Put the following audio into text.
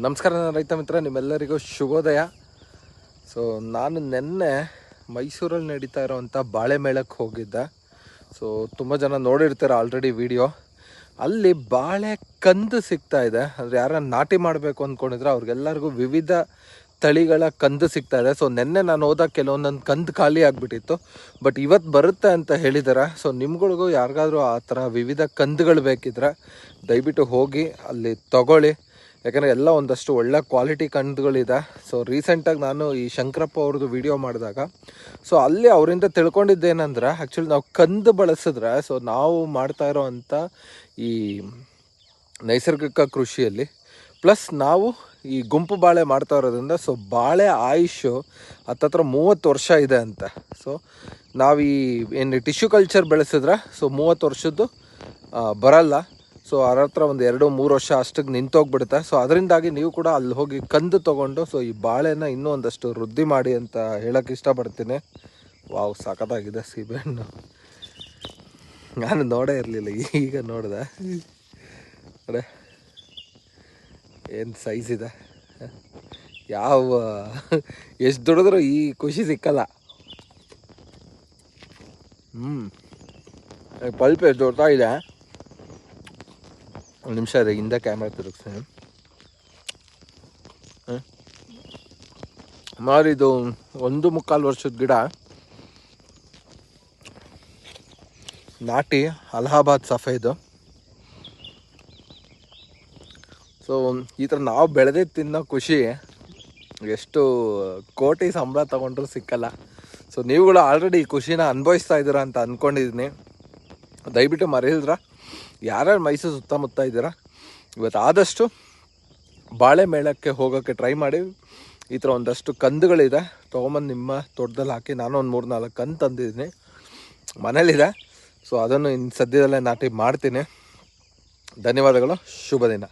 ನಮಸ್ಕಾರ ರೈತ ಮಿತ್ರ, ನಿಮ್ಮೆಲ್ಲರಿಗೂ ಶುಭೋದಯ. ಸೊ ನಾನು ನಿನ್ನೆ ಮೈಸೂರಲ್ಲಿ ನಡೀತಾ ಇರೋವಂಥ ಬಾಳೆ ಮೇಳಕ್ಕೆ ಹೋಗಿದ್ದೆ. ಸೊ ತುಂಬ ಜನ ನೋಡಿರ್ತಾರೆ ಆಲ್ರೆಡಿ ವಿಡಿಯೋ. ಅಲ್ಲಿ ಬಾಳೆ ಕಂದು ಸಿಗ್ತಾ ಇದೆ. ಅಂದರೆ ಯಾರ ನಾಟಿ ಮಾಡಬೇಕು ಅಂದ್ಕೊಂಡಿದ್ರೆ ಅವ್ರಿಗೆಲ್ಲರಿಗೂ ವಿವಿಧ ತಳಿಗಳ ಕಂದು ಸಿಗ್ತಾ ಇದೆ. ಸೊ ನಿನ್ನೆ ನಾನು ಹೋದಾಗ ಕೆಲವೊಂದೊಂದು ಕಂದು ಖಾಲಿ ಆಗಿಬಿಟ್ಟಿತ್ತು, ಬಟ್ ಇವತ್ತು ಬರುತ್ತೆ ಅಂತ ಹೇಳಿದ್ದಾರೆ. ಸೊ ನಿಮ್ಗಳಿಗೂ ಯಾರಿಗಾದ್ರೂ ಆ ಥರ ವಿವಿಧ ಕಂದುಗಳು ಬೇಕಿದ್ರೆ ದಯವಿಟ್ಟು ಹೋಗಿ ಅಲ್ಲಿ ತಗೊಳ್ಳಿ. ಯಾಕಂದರೆ ಎಲ್ಲ ಒಂದಷ್ಟು ಒಳ್ಳೆ ಕ್ವಾಲಿಟಿ ಕಂದುಗಳಿದೆ. ಸೊ ರೀಸೆಂಟಾಗಿ ನಾನು ಈ ಶಂಕರಪ್ಪ ಅವ್ರದ್ದು ವಿಡಿಯೋ ಮಾಡಿದಾಗ ಸೊ ಅಲ್ಲಿ ಅವರಿಂದ ತಿಳ್ಕೊಂಡಿದ್ದೇನೆಂದ್ರೆ, ಆ್ಯಕ್ಚುಲಿ ನಾವು ಕಂದು ಬಳಸಿದ್ರೆ ಸೊ ನಾವು ಮಾಡ್ತಾ ಇರೋವಂಥ ಈ ನೈಸರ್ಗಿಕ ಕೃಷಿಯಲ್ಲಿ ಪ್ಲಸ್ ನಾವು ಈ ಗುಂಪು ಬಾಳೆ ಮಾಡ್ತಾ ಇರೋದ್ರಿಂದ ಸೊ ಬಾಳೆ ಆಯುಷು ಹತ್ತತ್ರ 30 ವರ್ಷ ಇದೆ ಅಂತ. ಸೊ ನಾವು ಈ ಏನು ಟಿಶ್ಯೂ ಕಲ್ಚರ್ ಬೆಳೆಸಿದ್ರೆ ಸೊ 30 ವರ್ಷದ್ದು ಬರಲ್ಲ. ಸೊ ಅವ್ರ ಹತ್ರ ಒಂದು 2-3 ವರ್ಷ ಅಷ್ಟಕ್ಕೆ ನಿಂತೋಗ್ಬಿಡುತ್ತೆ. ಸೊ ಅದರಿಂದಾಗಿ ನೀವು ಕೂಡ ಅಲ್ಲಿ ಹೋಗಿ ಕಂದು ತೊಗೊಂಡು ಸೊ ಈ ಬಾಳೆನ ಇನ್ನೂ ಒಂದಷ್ಟು ವೃದ್ಧಿ ಮಾಡಿ ಅಂತ ಹೇಳೋಕ್ಕೆ ಇಷ್ಟಪಡ್ತೀನಿ. ವಾವ್, ಸಖತ್ತಾಗಿದೆ ಸೀಬೆಹಣ್ಣು. ನಾನು ನೋಡೇ ಇರಲಿಲ್ಲ, ಈಗ ನೋಡಿದೆ. ಅರೆ ಏನು ಸೈಜ್ ಇದೆ. ಎಷ್ಟು ದುಡಿದ್ರೂ ಈ ಖುಷಿ ಸಿಕ್ಕಲ್ಲ. ಪಲ್ಪ್ ಎಷ್ಟು ದೊಡ್ಡ ಇದೆ. ಒಂದು ನಿಮಿಷ ಇದೆ, ಹಿಂದೆ ಕ್ಯಾಮ್ರಾ ತಿರುಗಿಸ್ತೀನಿ. ಸುಮಾರು ಇದು 1.25 ವರ್ಷದ ಗಿಡ. ನಾಟಿ ಅಲಹಾಬಾದ್ ಸಫೇದು. ಸೊ ಈ ಥರ ನಾವು ಬೆಳೆದೇ ತಿನ್ನೋ ಖುಷಿ ಎಷ್ಟು ಕೋಟಿ ಸಂಬಳ ತೊಗೊಂಡ್ರೂ ಸಿಕ್ಕಲ್ಲ. ಸೊ ನೀವುಗಳು ಆಲ್ರೆಡಿ ಈ ಖುಷಿನ ಅನುಭವಿಸ್ತಾ ಇದ್ದೀರಾ ಅಂತ ಅಂದ್ಕೊಂಡಿದ್ದೀನಿ. ದಯವಿಟ್ಟು ಮರೆಯಿಲ್ದ್ರ ಯಾರ್ಯಾರು ಮೈಸೂರು ಸುತ್ತಮುತ್ತ ಇದ್ದೀರಾ ಇವತ್ತು ಆದಷ್ಟು ಬಾಳೆ ಮೇಳಕ್ಕೆ ಹೋಗೋಕ್ಕೆ ಟ್ರೈ ಮಾಡಿ. ಈ ಥರ ಒಂದಷ್ಟು ಕಂದುಗಳಿದೆ, ತೊಗೊಂಬಂದು ನಿಮ್ಮ ತೋಟದಲ್ಲಿ ಹಾಕಿ. ನಾನು ಒಂದು 3-4 ಕಂದು ತಂದಿದ್ದೀನಿ, ಮನೇಲಿದೆ. ಸೊ ಅದನ್ನು ಇನ್ನು ಸದ್ಯದಲ್ಲೇ ನಾಟಿ ಮಾಡ್ತೀನಿ. ಧನ್ಯವಾದಗಳು, ಶುಭ ದಿನ.